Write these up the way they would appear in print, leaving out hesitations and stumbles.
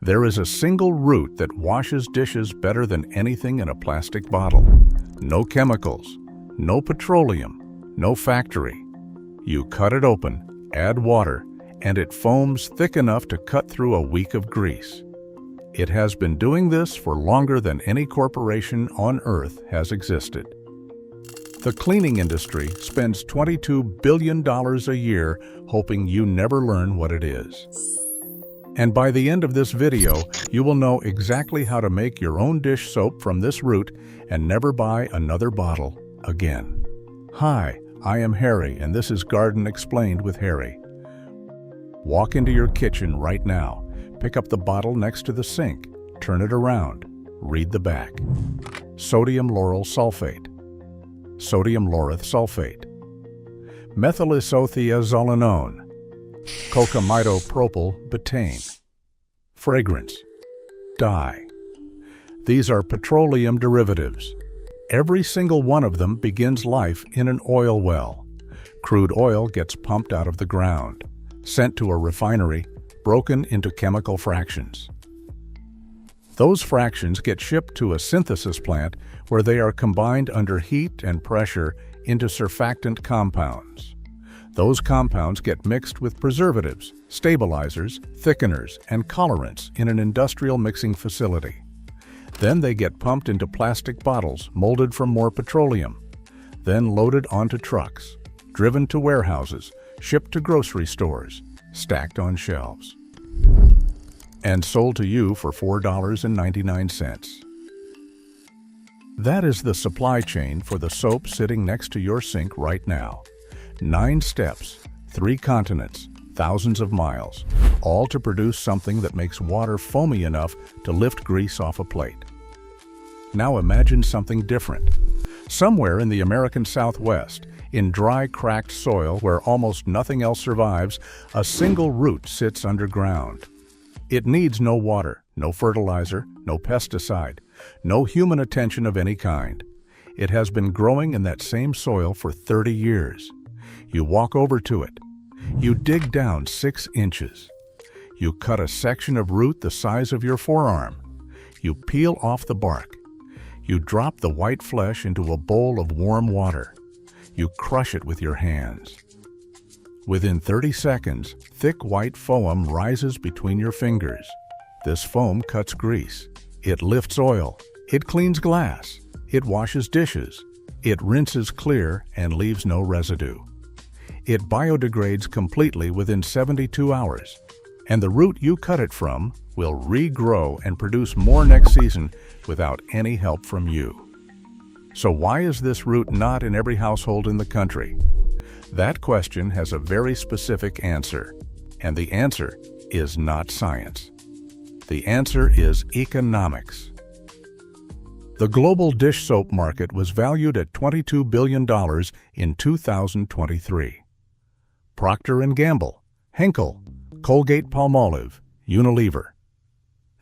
There is a single root that washes dishes better than anything in a plastic bottle. No chemicals, no petroleum, no factory. You cut it open, add water, and it foams thick enough to cut through a week of grease. It has been doing this for longer than any corporation on Earth has existed. The cleaning industry spends $22 billion a year hoping you never learn what it is. And by the end of this video, you will know exactly how to make your own dish soap from this root and never buy another bottle again. Hi, I am Harry, and this is Garden Explained with Harry. Walk into your kitchen right now, pick up the bottle next to the sink, turn it around, read the back. Sodium lauryl sulfate, sodium laureth sulfate, methylisothiazolinone, cocamidopropyl betaine. Fragrance, dye. These are petroleum derivatives. Every single one of them begins life in an oil well. Crude oil gets pumped out of the ground, sent to a refinery, broken into chemical fractions. Those fractions get shipped to a synthesis plant where they are combined under heat and pressure into surfactant compounds. Those compounds get mixed with preservatives, stabilizers, thickeners, and colorants in an industrial mixing facility. Then they get pumped into plastic bottles molded from more petroleum, then loaded onto trucks, driven to warehouses, shipped to grocery stores, stacked on shelves, and sold to you for $4.99. That is the supply chain for the soap sitting next to your sink right now. 9 steps, 3 continents, thousands of miles, all to produce something that makes water foamy enough to lift grease off a plate. Now imagine something different. Somewhere in the American Southwest, in dry, cracked soil where almost nothing else survives, a single root sits underground. It needs no water, no fertilizer, no pesticide, no human attention of any kind. It has been growing in that same soil for 30 years. You walk over to it. You dig down 6 inches. You cut a section of root the size of your forearm. You peel off the bark. You drop the white flesh into a bowl of warm water. You crush it with your hands. Within 30 seconds, thick white foam rises between your fingers. This foam cuts grease. It lifts oil. It cleans glass. It washes dishes. It rinses clear and leaves no residue. It biodegrades completely within 72 hours, and the root you cut it from will regrow and produce more next season without any help from you. So why is this root not in every household in the country? That question has a very specific answer, and the answer is not science. The answer is economics. The global dish soap market was valued at $22 billion in 2023. Procter & Gamble, Henkel, Colgate-Palmolive, Unilever.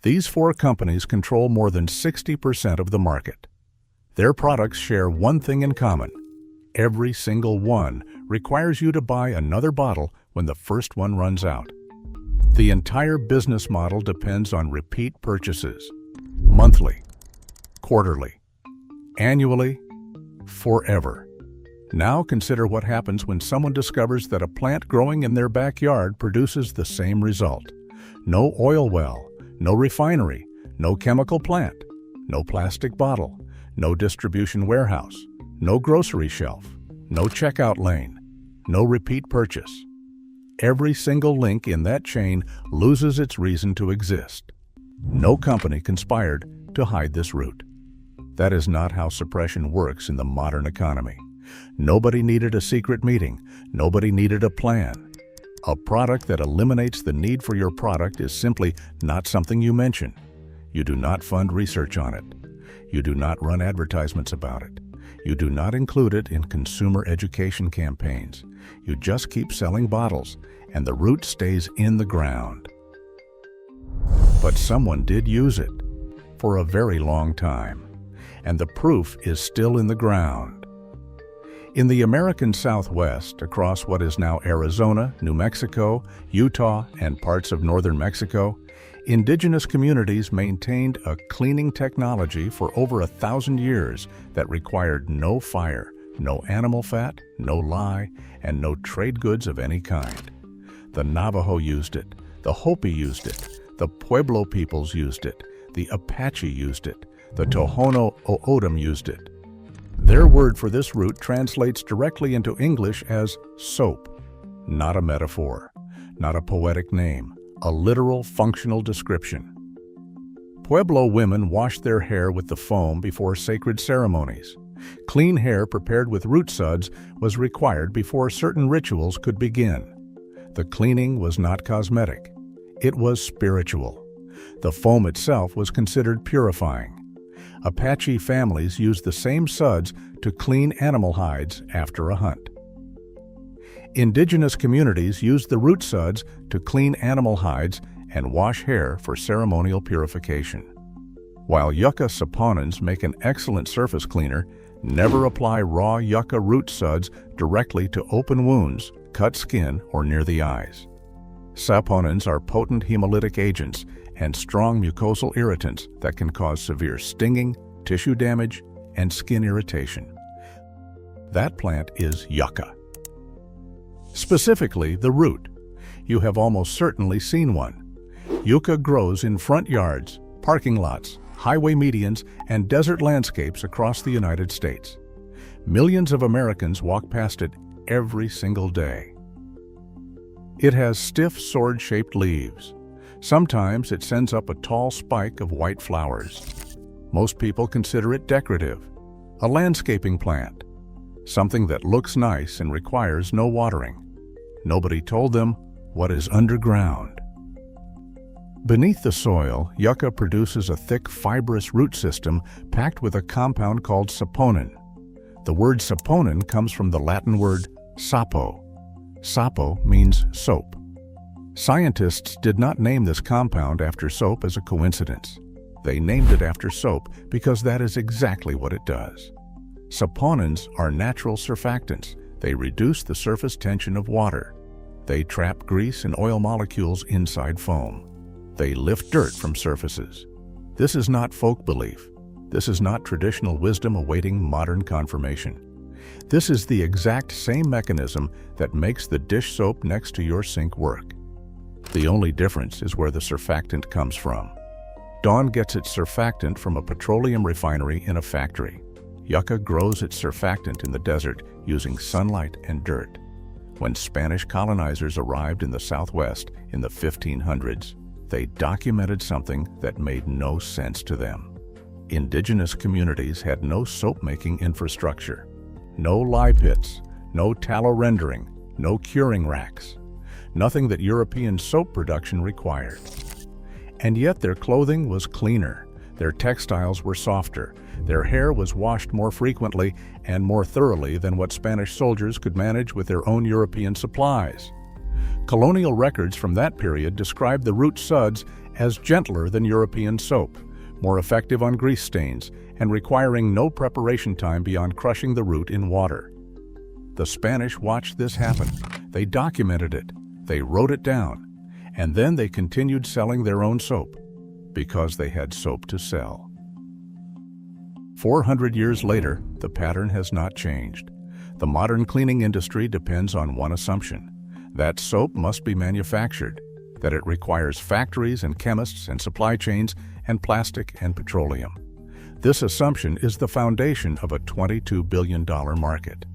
These 4 companies control more than 60% of the market. Their products share one thing in common. Every single one requires you to buy another bottle when the first one runs out. The entire business model depends on repeat purchases, monthly, quarterly, annually, forever. Now consider what happens when someone discovers that a plant growing in their backyard produces the same result. No oil well, no refinery, no chemical plant, no plastic bottle, no distribution warehouse, no grocery shelf, no checkout lane, no repeat purchase. Every single link in that chain loses its reason to exist. No company conspired to hide this root. That is not how suppression works in the modern economy. Nobody needed a secret meeting. Nobody needed a plan. A product that eliminates the need for your product is simply not something you mention. You do not fund research on it. You do not run advertisements about it. You do not include it in consumer education campaigns. You just keep selling bottles, and the root stays in the ground. But someone did use it for a very long time, and the proof is still in the ground. In the American Southwest, across what is now Arizona, New Mexico, Utah, and parts of northern Mexico, Indigenous communities maintained a cleaning technology for over 1,000 years that required no fire, no animal fat, no lye, and no trade goods of any kind. The Navajo used it, the Hopi used it, the Pueblo peoples used it, the Apache used it, the Tohono O'odham used it. Their word for this root translates directly into English as soap, not a metaphor, not a poetic name, a literal functional description. Pueblo women washed their hair with the foam before sacred ceremonies. Clean hair prepared with root suds was required before certain rituals could begin. The cleaning was not cosmetic. It was spiritual. The foam itself was considered purifying. Apache families used the same suds to clean animal hides after a hunt. Indigenous communities used the root suds to clean animal hides and wash hair for ceremonial purification. While yucca saponins make an excellent surface cleaner, never apply raw yucca root suds directly to open wounds, cut skin, or near the eyes. Saponins are potent hemolytic agents and strong mucosal irritants that can cause severe stinging, tissue damage, and skin irritation. That plant is yucca. Specifically, the root. You have almost certainly seen one. Yucca grows in front yards, parking lots, highway medians, and desert landscapes across the United States. Millions of Americans walk past it every single day. It has stiff sword-shaped leaves. Sometimes it sends up a tall spike of white flowers. Most people consider it decorative, a landscaping plant, something that looks nice and requires no watering. Nobody told them what is underground. Beneath the soil, yucca produces a thick, fibrous root system packed with a compound called saponin. The word saponin comes from the Latin word sapo. Sapo means soap. Scientists did not name this compound after soap as a coincidence. They named it after soap because that is exactly what it does. Saponins are natural surfactants. They reduce the surface tension of water. They trap grease and oil molecules inside foam. They lift dirt from surfaces. This is not folk belief. This is not traditional wisdom awaiting modern confirmation. This is the exact same mechanism that makes the dish soap next to your sink work. The only difference is where the surfactant comes from. Dawn gets its surfactant from a petroleum refinery in a factory. Yucca grows its surfactant in the desert using sunlight and dirt. When Spanish colonizers arrived in the Southwest in the 1500s, they documented something that made no sense to them. Indigenous communities had no soap-making infrastructure, no lye pits, no tallow rendering, no curing racks, nothing that European soap production required. And yet their clothing was cleaner, their textiles were softer, their hair was washed more frequently and more thoroughly than what Spanish soldiers could manage with their own European supplies. Colonial records from that period describe the root suds as gentler than European soap, more effective on grease stains, and requiring no preparation time beyond crushing the root in water. The Spanish watched this happen. They documented it. They wrote it down. And then they continued selling their own soap because they had soap to sell. 400 years later, the pattern has not changed. The modern cleaning industry depends on one assumption: that soap must be manufactured, that it requires factories and chemists and supply chains and plastic and petroleum. This assumption is the foundation of a $22 billion market.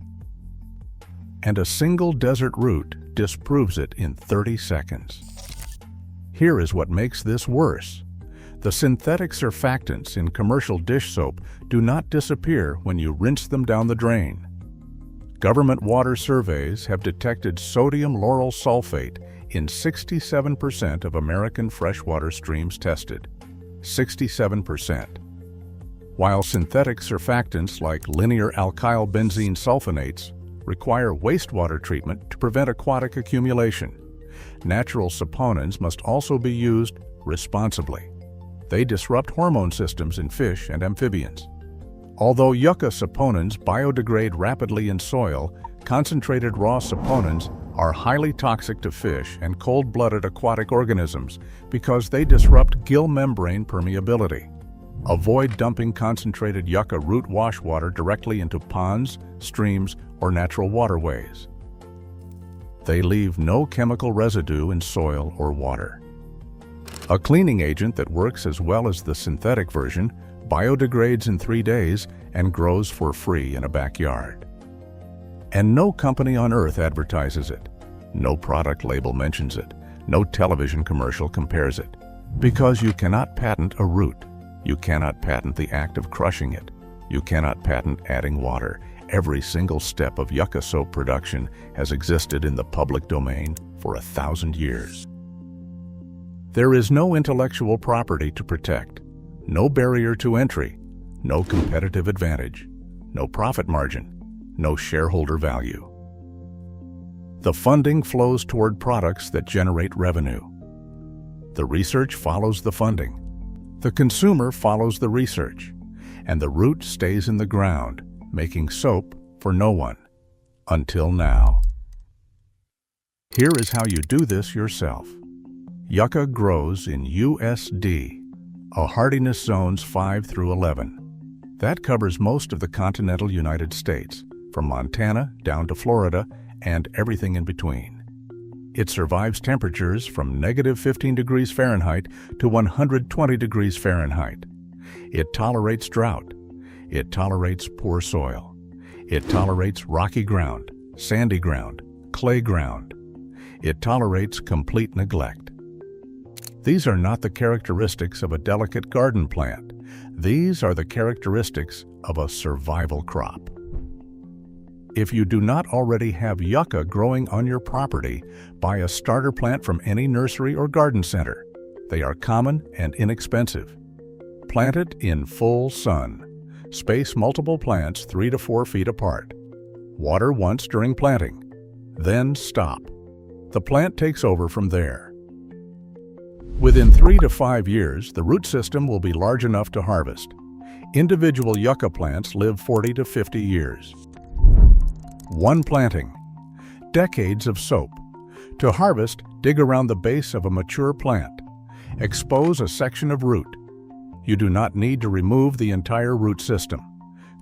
And a single desert root disproves it in 30 seconds. Here is what makes this worse. The synthetic surfactants in commercial dish soap do not disappear when you rinse them down the drain. Government water surveys have detected sodium lauryl sulfate in 67% of American freshwater streams tested. 67%. While synthetic surfactants like linear alkyl benzene sulfonates require wastewater treatment to prevent aquatic accumulation, natural saponins must also be used responsibly. They disrupt hormone systems in fish and amphibians. Although yucca saponins biodegrade rapidly in soil, concentrated raw saponins are highly toxic to fish and cold-blooded aquatic organisms because they disrupt gill membrane permeability. Avoid dumping concentrated yucca root wash water directly into ponds, streams, or natural waterways. They leave no chemical residue in soil or water. A cleaning agent that works as well as the synthetic version biodegrades in 3 days and grows for free in a backyard. And no company on earth advertises it. No product label mentions it. No television commercial compares it. Because you cannot patent a root. You cannot patent the act of crushing it. You cannot patent adding water. Every single step of yucca soap production has existed in the public domain for 1,000 years. There is no intellectual property to protect, no barrier to entry, no competitive advantage, no profit margin, no shareholder value. The funding flows toward products that generate revenue. The research follows the funding. The consumer follows the research, and the root stays in the ground, making soap for no one, until now. Here is how you do this yourself. Yucca grows in USD, hardiness zones 5 through 11. That covers most of the continental United States, from Montana down to Florida and everything in between. It survives temperatures from -15 degrees Fahrenheit to 120 degrees Fahrenheit. It tolerates drought. It tolerates poor soil. It tolerates rocky ground, sandy ground, clay ground. It tolerates complete neglect. These are not the characteristics of a delicate garden plant. These are the characteristics of a survival crop. If you do not already have yucca growing on your property, buy a starter plant from any nursery or garden center. They are common and inexpensive. Plant it in full sun. Space multiple plants 3 to 4 feet apart. Water once during planting. Then stop. The plant takes over from there. Within 3 to 5 years, the root system will be large enough to harvest. Individual yucca plants live 40 to 50 years. One planting. Decades of soap. To harvest, dig around the base of a mature plant. Expose a section of root. You do not need to remove the entire root system.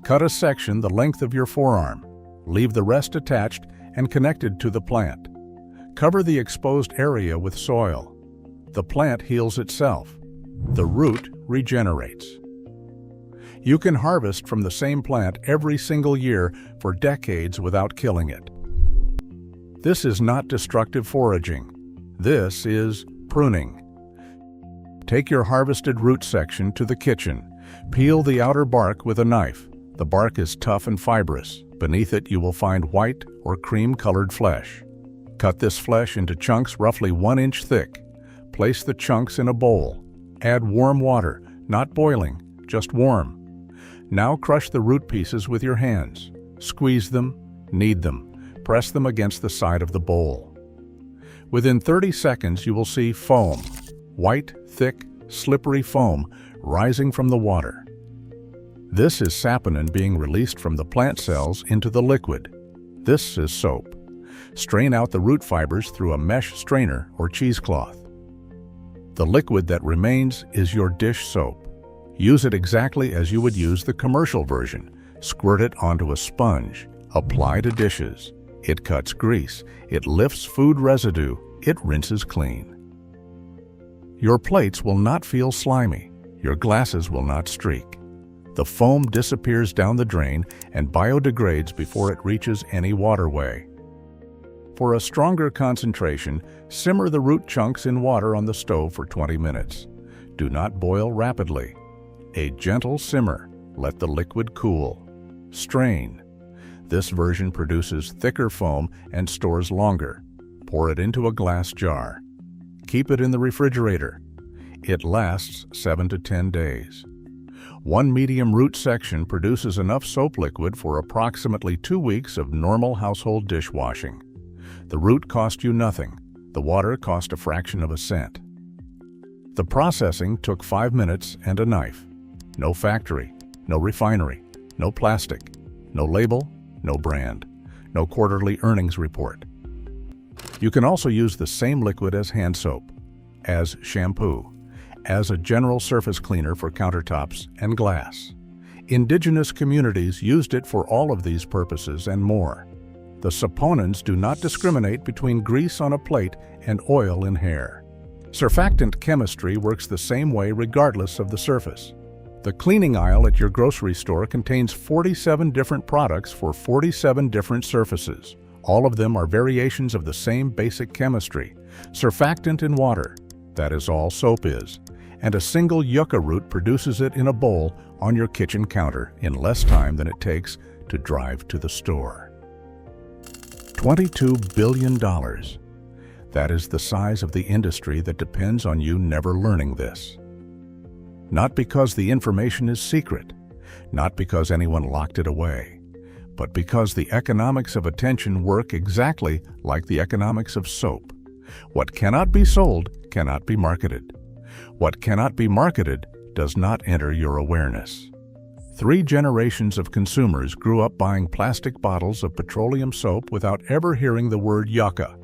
Cut a section the length of your forearm. Leave the rest attached and connected to the plant. Cover the exposed area with soil. The plant heals itself. The root regenerates. You can harvest from the same plant every single year for decades without killing it. This is not destructive foraging. This is pruning. Take your harvested root section to the kitchen. Peel the outer bark with a knife. The bark is tough and fibrous. Beneath it you will find white or cream-colored flesh. Cut this flesh into chunks roughly 1 inch thick. Place the chunks in a bowl. Add warm water, not boiling, just warm. Now crush the root pieces with your hands. Squeeze them, knead them, press them against the side of the bowl. Within 30 seconds you will see foam, white, thick, slippery foam rising from the water. This is saponin being released from the plant cells into the liquid. This is soap. Strain out the root fibers through a mesh strainer or cheesecloth. The liquid that remains is your dish soap. Use it exactly as you would use the commercial version. Squirt it onto a sponge. Apply to dishes. It cuts grease. It lifts food residue. It rinses clean. Your plates will not feel slimy. Your glasses will not streak. The foam disappears down the drain and biodegrades before it reaches any waterway. For a stronger concentration, simmer the root chunks in water on the stove for 20 minutes. Do not boil rapidly. A gentle simmer. Let the liquid cool. Strain. This version produces thicker foam and stores longer. Pour it into a glass jar. Keep it in the refrigerator. It lasts 7 to 10 days. One medium root section produces enough soap liquid for approximately 2 weeks of normal household dishwashing. The root cost you nothing. The water cost a fraction of a cent. The processing took 5 minutes and a knife. No factory, no refinery, no plastic, no label, no brand, no quarterly earnings report. You can also use the same liquid as hand soap, as shampoo, as a general surface cleaner for countertops and glass. Indigenous communities used it for all of these purposes and more. The saponins do not discriminate between grease on a plate and oil in hair. Surfactant chemistry works the same way regardless of the surface. The cleaning aisle at your grocery store contains 47 different products for 47 different surfaces. All of them are variations of the same basic chemistry. Surfactant in water, that is all soap is. And a single yucca root produces it in a bowl on your kitchen counter in less time than it takes to drive to the store. $22 billion. That is the size of the industry that depends on you never learning this. Not because the information is secret, not because anyone locked it away, but because the economics of attention work exactly like the economics of soap. What cannot be sold cannot be marketed. What cannot be marketed does not enter your awareness. 3 generations of consumers grew up buying plastic bottles of petroleum soap without ever hearing the word yucca.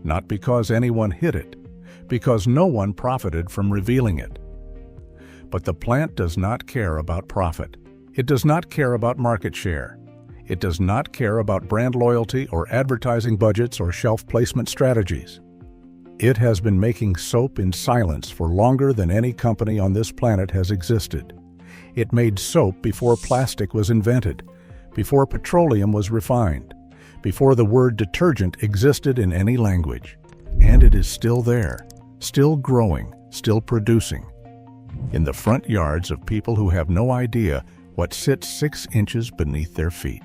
Not because anyone hid it, because no one profited from revealing it. But the plant does not care about profit. It does not care about market share. It does not care about brand loyalty or advertising budgets or shelf placement strategies. It has been making soap in silence for longer than any company on this planet has existed. It made soap before plastic was invented, before petroleum was refined, before the word detergent existed in any language. And it is still there, still growing, still producing. In the front yards of people who have no idea what sits 6 inches beneath their feet.